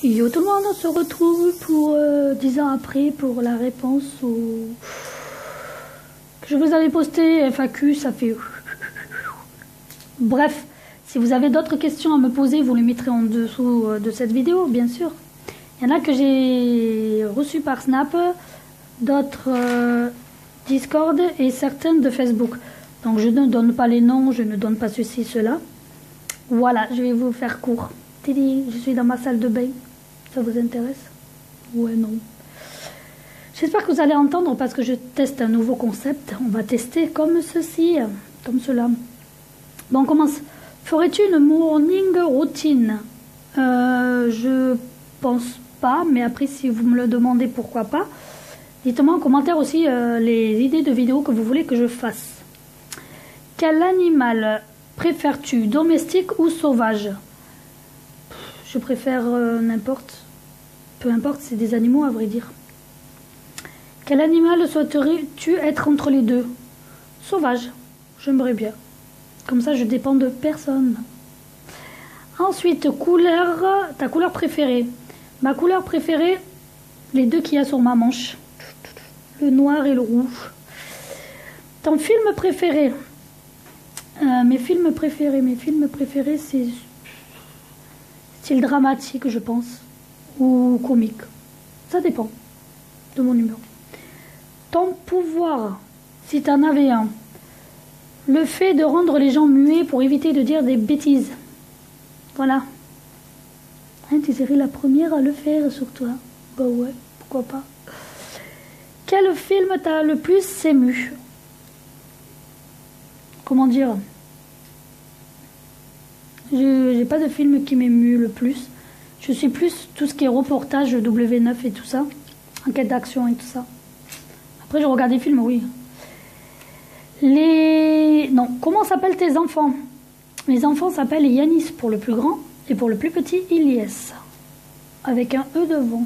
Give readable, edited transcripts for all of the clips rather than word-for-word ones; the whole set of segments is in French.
Yo tout le monde, on se retrouve pour 10 ans après pour la réponse que je vous avais posté FAQ, ça fait... Bref, si vous avez d'autres questions à me poser, vous les mettrez en dessous de cette vidéo, bien sûr. Il y en a que j'ai reçues par Snap, d'autres Discord et certaines de Facebook. Donc je ne donne pas les noms, je ne donne pas ceci, cela. Voilà, je vais vous faire court. Tidi, je suis dans ma salle de bain. Ça vous intéresse? Ouais, non. J'espère que vous allez entendre parce que je teste un nouveau concept. On va tester comme ceci, comme cela. Bon, on commence. Ferais-tu une morning routine? Je pense pas, mais après, si vous me le demandez, pourquoi pas. Dites-moi en commentaire aussi les idées de vidéos que vous voulez que je fasse. Quel animal préfères-tu, domestique ou sauvage? Je préfère n'importe. Peu importe, c'est des animaux à vrai dire. Quel animal souhaiterais-tu être entre les deux? Sauvage, j'aimerais bien. Comme ça, je dépends de personne. Ensuite, ta couleur préférée. Ma couleur préférée, les deux qu'il y a sur ma manche. Le noir et le rouge. Ton film préféré? Mes films préférés, c'est style dramatique, je pense. Ou comique. Ça dépend de mon humeur. Ton pouvoir, si tu en avais un. Le fait de rendre les gens muets pour éviter de dire des bêtises. Voilà. Hein, tu serais la première à le faire sur toi. Bah ouais, pourquoi pas. Quel film t'a le plus ému? Comment dire? J'ai pas de film qui m'émue le plus. Je suis plus tout ce qui est reportage W9 et tout ça. Enquête d'action et tout ça. Après, je regarde des films, oui. Non, comment s'appellent tes enfants? Mes enfants s'appellent Yanis pour le plus grand et pour le plus petit, Ilyes. Avec un E devant.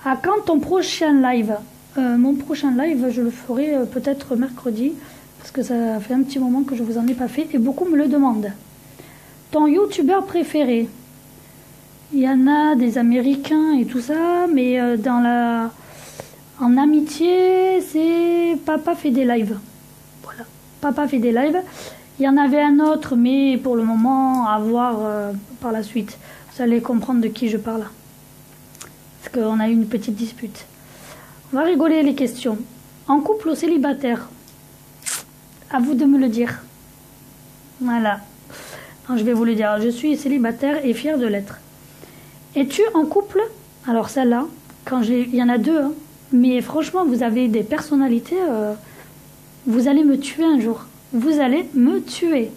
À quand ton prochain live? Mon prochain live, je le ferai peut-être mercredi. Parce que ça fait un petit moment que je vous en ai pas fait et beaucoup me le demandent. Ton youtubeur préféré? Il y en a des Américains et tout ça, mais en amitié, c'est Papa fait des lives. Voilà, Papa fait des lives. Il y en avait un autre, mais pour le moment, à voir par la suite. Vous allez comprendre de qui je parle. Parce qu'on a eu une petite dispute. On va rigoler les questions. En couple ou célibataire? À vous de me le dire. Voilà. Alors, je vais vous le dire. Je suis célibataire et fière de l'être. Es-tu en couple? Alors celle-là, il y en a deux, hein, mais franchement, vous avez des personnalités, vous allez me tuer un jour. Vous allez me tuer.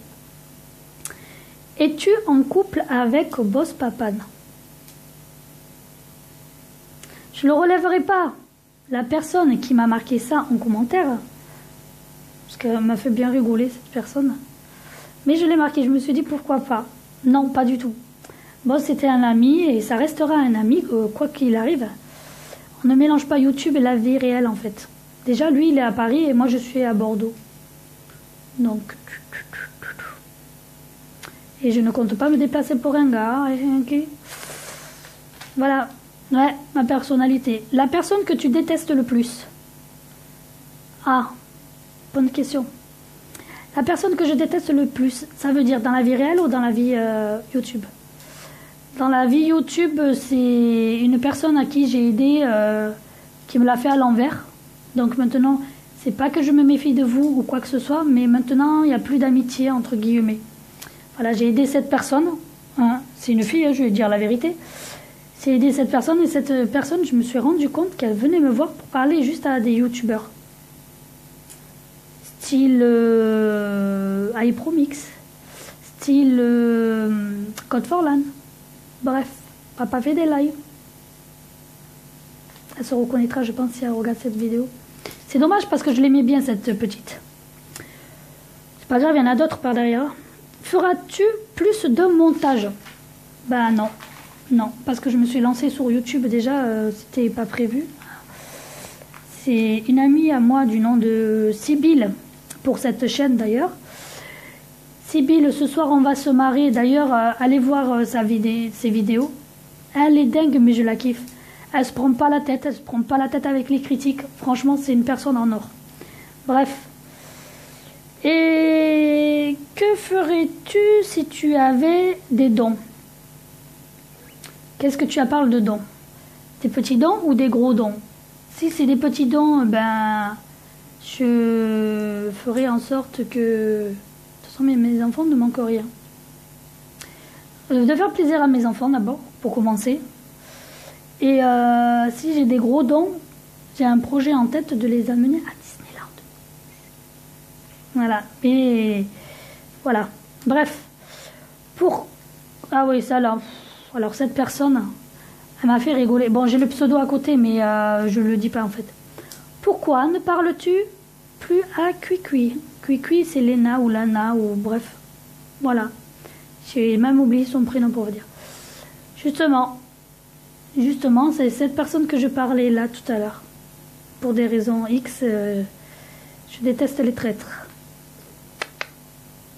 Es-tu en couple avec Boss Papan? Je ne le relèverai pas. La personne qui m'a marqué ça en commentaire, parce qu'elle m'a fait bien rigoler cette personne, mais je l'ai marqué, je me suis dit pourquoi pas. Non, pas du tout. Bon, c'était un ami et ça restera un ami, quoi qu'il arrive. On ne mélange pas YouTube et la vie réelle en fait. Déjà, lui, il est à Paris et moi, je suis à Bordeaux. Donc... Et je ne compte pas me déplacer pour un gars. Ok. Voilà. Ouais, ma personnalité. La personne que tu détestes le plus? Ah, bonne question. La personne que je déteste le plus, ça veut dire dans la vie réelle ou dans la vie YouTube? Dans la vie YouTube, c'est une personne à qui j'ai aidé, qui me l'a fait à l'envers. Donc maintenant, c'est pas que je me méfie de vous ou quoi que ce soit, mais maintenant, il n'y a plus d'amitié, entre guillemets. Voilà, j'ai aidé cette personne. Hein, c'est une fille, hein, je vais dire la vérité. J'ai aidé cette personne et cette personne, je me suis rendu compte qu'elle venait me voir pour parler juste à des youtubeurs. Style iPromix. Style Code for LAN. Bref, Papa fait des lives. Elle se reconnaîtra, je pense, si elle regarde cette vidéo. C'est dommage parce que je l'aimais bien, cette petite. C'est pas grave, il y en a d'autres par derrière. Feras-tu plus de montage? Ben non. Non, parce que je me suis lancée sur YouTube déjà, c'était pas prévu. C'est une amie à moi du nom de Sybille, pour cette chaîne d'ailleurs. Sybille, ce soir on va se marrer. D'ailleurs, allez voir ses vidéos. Elle est dingue, mais je la kiffe. Elle se prend pas la tête, elle se prend pas la tête avec les critiques. Franchement, c'est une personne en or. Bref. Et que ferais-tu si tu avais des dons? Qu'est-ce que tu parles de dons? Des petits dons ou des gros dons? Si c'est des petits dons, ben, je ferai en sorte que... De toute façon, mes enfants ne manquent rien. De faire plaisir à mes enfants d'abord, pour commencer. Et si j'ai des gros dons, j'ai un projet en tête de les amener à Disneyland. Voilà. Et voilà. Bref. Ah oui, ça là. Alors cette personne, elle m'a fait rigoler. Bon, j'ai le pseudo à côté, mais je le dis pas en fait. Pourquoi ne parles-tu plus à Cuicui? Cuicui, c'est Léna ou Lana ou bref. Voilà. J'ai même oublié son prénom pour vous dire. Justement, c'est cette personne que je parlais là tout à l'heure. Pour des raisons X, je déteste les traîtres.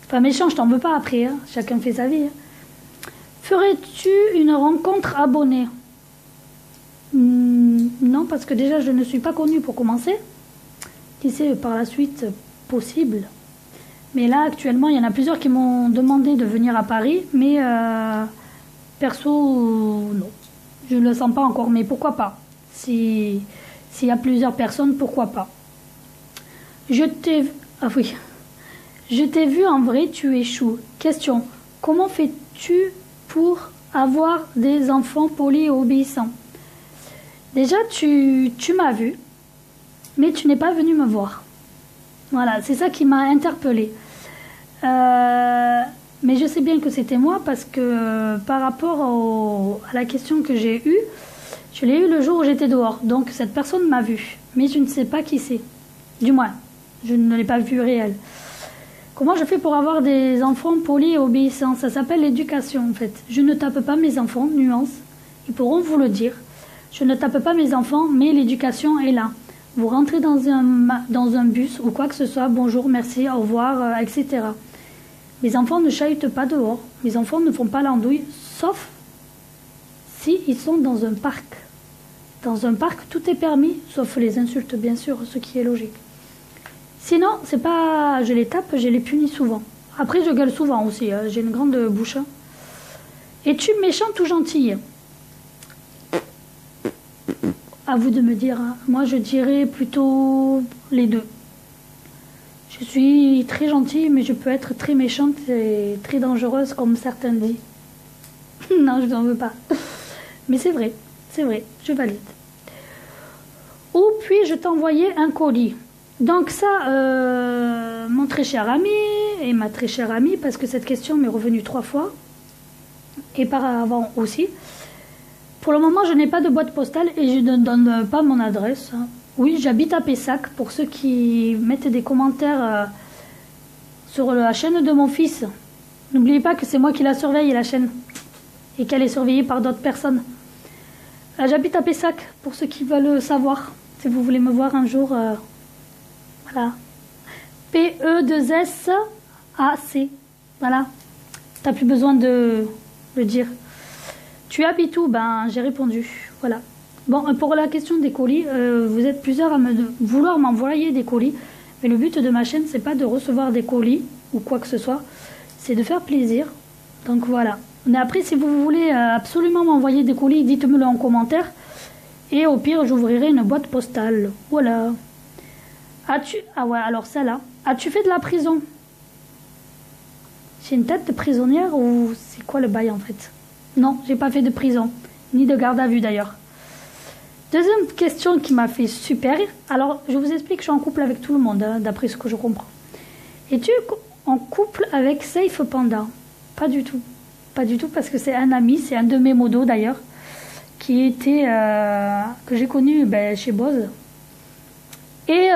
Enfin, méchant, je t'en veux pas après. Hein. Chacun fait sa vie. Hein. Ferais-tu une rencontre abonnée? Non, parce que déjà, je ne suis pas connue pour commencer. Qui sait, par la suite, possible. Mais là, actuellement, il y en a plusieurs qui m'ont demandé de venir à Paris. Mais perso, non. Je ne le sens pas encore, mais pourquoi pas? S'il y a plusieurs personnes, pourquoi pas? Ah oui. Je t'ai vu en vrai, tu échoues. Question. Comment fais-tu pour avoir des enfants polis et obéissants? Déjà, tu m'as vu, mais tu n'es pas venu me voir. Voilà, c'est ça qui m'a interpellée. Mais je sais bien que c'était moi parce que par rapport à la question que j'ai eue, je l'ai eue le jour où j'étais dehors. Donc cette personne m'a vue, mais je ne sais pas qui c'est. Du moins, je ne l'ai pas vue réelle. Comment je fais pour avoir des enfants polis et obéissants? Ça s'appelle l'éducation en fait. Je ne tape pas mes enfants, nuance. Ils pourront vous le dire. Je ne tape pas mes enfants, mais l'éducation est là. Vous rentrez dans un bus ou quoi que ce soit, bonjour, merci, au revoir, etc. Mes enfants ne chahutent pas dehors. Mes enfants ne font pas l'andouille, sauf si ils sont dans un parc. Dans un parc, tout est permis, sauf les insultes, bien sûr, ce qui est logique. Sinon, c'est pas je les tape, je les punis souvent. Après, je gueule souvent aussi, hein. J'ai une grande bouche. Es-tu méchante ou gentille? À vous de me dire. Hein. Moi, je dirais plutôt les deux. Je suis très gentille, mais je peux être très méchante et très dangereuse, comme certains disent. Non, je n'en veux pas. Mais c'est vrai, je valide. Où puis-je t'envoyer un colis? Donc ça, mon très cher ami et ma très chère amie, parce que cette question m'est revenue 3 fois, et par avant aussi. Pour le moment, je n'ai pas de boîte postale et je ne donne pas mon adresse. Oui, j'habite à Pessac, pour ceux qui mettent des commentaires sur la chaîne de mon fils. N'oubliez pas que c'est moi qui la surveille, la chaîne, et qu'elle est surveillée par d'autres personnes. J'habite à Pessac, pour ceux qui veulent savoir, si vous voulez me voir un jour. Voilà. P-E-2-S-A-C. Voilà. T'as plus besoin de le dire. Tu habites où? Ben, j'ai répondu. Voilà. Bon, pour la question des colis, vous êtes plusieurs à vouloir m'envoyer des colis. Mais le but de ma chaîne, c'est pas de recevoir des colis ou quoi que ce soit. C'est de faire plaisir. Donc voilà. Mais après, si vous voulez absolument m'envoyer des colis, dites-me-le en commentaire. Et au pire, j'ouvrirai une boîte postale. Voilà. Ah ouais, alors celle-là. As-tu fait de la prison? J'ai une tête de prisonnière ou c'est quoi le bail en fait? Non, j'ai pas fait de prison. Ni de garde à vue d'ailleurs. Deuxième question qui m'a fait super rire. Alors, je vous explique, je suis en couple avec tout le monde, hein, d'après ce que je comprends. Es-tu en couple avec Safe Panda? Pas du tout. Pas du tout parce que c'est un ami, c'est un de mes modos d'ailleurs, qui était que j'ai connu chez Bose. Et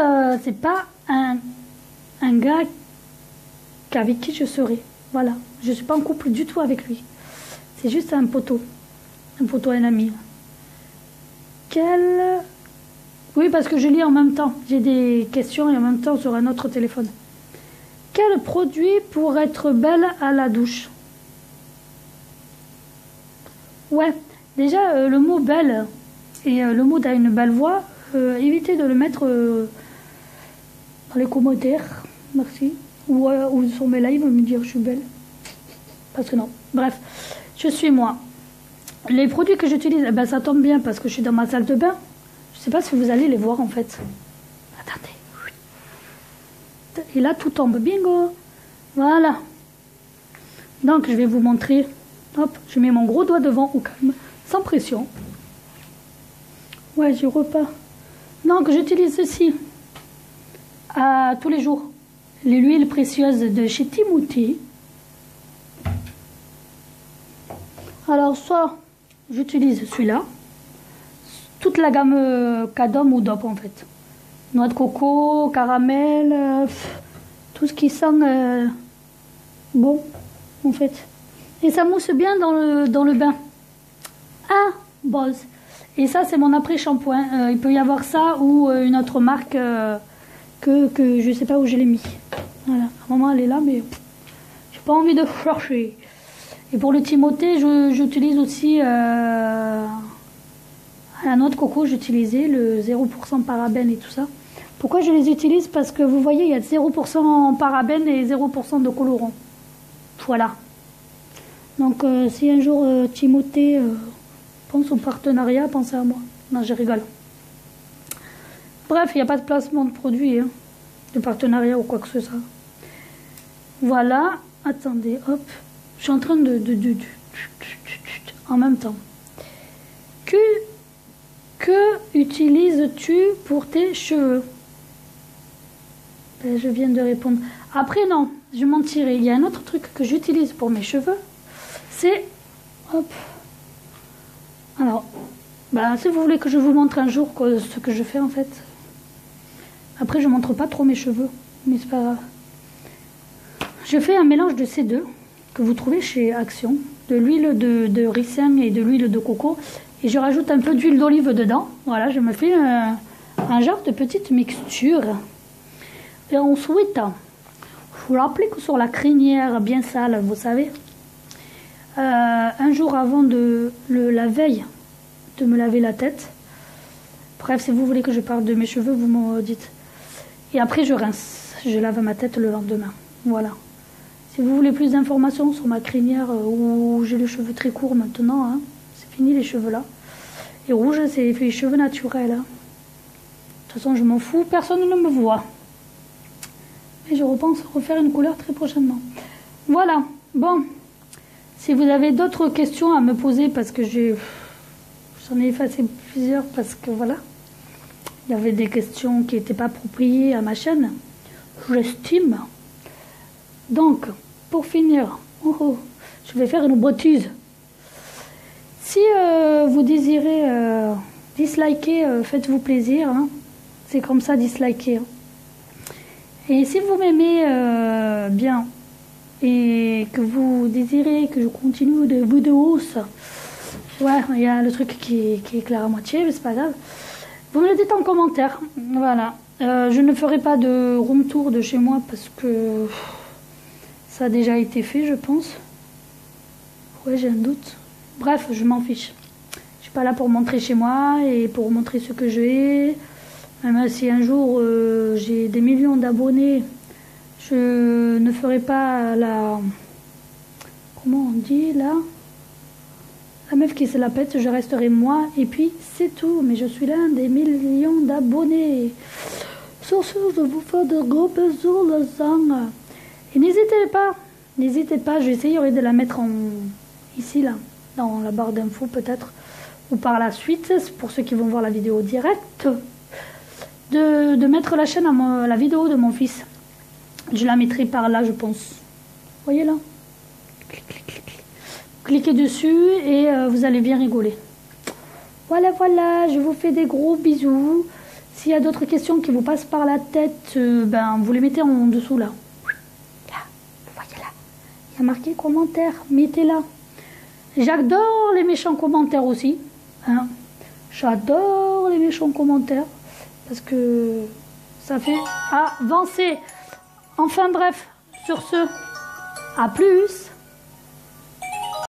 c'est pas un gars avec qui je serai. Voilà. Je suis pas en couple du tout avec lui. C'est juste un poteau. Un ami. Oui, parce que je lis en même temps. J'ai des questions et en même temps sur un autre téléphone. Quel produit pour être belle à la douche? Ouais, Déjà, le mot belle et le mot a une belle voix, évitez de le mettre dans les commentaires. Merci. Ou sur mes lives, me dire je suis belle. Parce que non. Bref, je suis moi. Les produits que j'utilise, eh ben, ça tombe bien parce que je suis dans ma salle de bain. Je sais pas si vous allez les voir en fait. Attendez. Et là, tout tombe. Bingo. Voilà. Donc, je vais vous montrer. Hop, je mets mon gros doigt devant au calme, sans pression. Ouais, j'y repars. Donc, j'utilise ceci tous les jours. L'huile précieuse de chez Timothy. Alors, soit j'utilise celui-là, toute la gamme Cadom ou DOP en fait. Noix de coco, caramel, tout ce qui sent bon en fait. Et ça mousse bien dans le bain. Ah, Bose. Et ça, c'est mon après-shampoing. Il peut y avoir ça ou une autre marque que je sais pas où je l'ai mis. Voilà. À un moment, elle est là, mais j'ai pas envie de chercher. Et pour le Timothée, j'utilise aussi à la noix de coco, j'utilisais le 0% parabène et tout ça. Pourquoi je les utilise? Parce que vous voyez, il y a 0% parabène et 0% de colorant. Voilà. Donc, si un jour Timothée pense au partenariat, pensez à moi. Non, je rigole. Bref, il n'y a pas de placement de produit, hein, de partenariat ou quoi que ce soit. Voilà. Attendez, hop. Je suis en train de en même temps. Que utilises-tu pour tes cheveux? Ben, je viens de répondre. Après, non, je mentirais. Il y a un autre truc que j'utilise pour mes cheveux. C'est... Hop. Alors, ben, si vous voulez que je vous montre un jour ce que je fais, en fait. Après, je ne montre pas trop mes cheveux. Mais c'est pas grave. Je fais un mélange de ces deux que vous trouvez chez Action. De l'huile de ricin et de l'huile de coco. Et je rajoute un peu d'huile d'olive dedans. Voilà, je me fais un genre de petite mixture. Et ensuite, je vous l'applique sur la crinière bien sale, vous savez. Un jour avant la veille de me laver la tête. Bref, si vous voulez que je parle de mes cheveux, vous me dites. Et après, je rince. Je lave ma tête le lendemain. Voilà. Si vous voulez plus d'informations sur ma crinière, où j'ai les cheveux très courts maintenant, hein, c'est fini les cheveux là. Et rouge, c'est les cheveux naturels. Hein. De toute façon, je m'en fous, personne ne me voit. Et je repense refaire une couleur très prochainement. Voilà. Bon. Si vous avez d'autres questions à me poser, parce que j'en ai effacé plusieurs, parce que voilà. Il y avait des questions qui n'étaient pas appropriées à ma chaîne. J'estime. Donc, pour finir, je vais faire une bêtise. Si vous désirez disliker, faites-vous plaisir. Hein. C'est comme ça, disliker. Hein. Et si vous m'aimez bien et que vous désirez que je continue des vidéos, ouais, il y a le truc qui éclaire à moitié, mais c'est pas grave. Vous me le dites en commentaire. Voilà. Je ne ferai pas de room tour de chez moi parce que ça a déjà été fait, je pense. Ouais, j'ai un doute. Bref, je m'en fiche. Je suis pas là pour montrer chez moi et pour montrer ce que j'ai. Même si un jour j'ai des millions d'abonnés, je ne ferai pas la... Comment on dit là? La meuf qui se la pète, je resterai moi. Et puis, c'est tout. Mais je suis l'un des millions d'abonnés. Sur ce, je vous fais de gros bisous, les gens. Et n'hésitez pas, j'essayerai de la mettre ici, là, dans la barre d'infos peut-être, ou par la suite, pour ceux qui vont voir la vidéo directe, de mettre la chaîne la vidéo de mon fils. Je la mettrai par là, je pense. Voyez là? Cliquez dessus et vous allez bien rigoler. Voilà, je vous fais des gros bisous. S'il y a d'autres questions qui vous passent par la tête, ben, vous les mettez en dessous là. Il y a marqué commentaire, mettez-la. J'adore les méchants commentaires aussi. Hein. J'adore les méchants commentaires. Parce que ça fait avancer. Enfin bref, sur ce, à plus.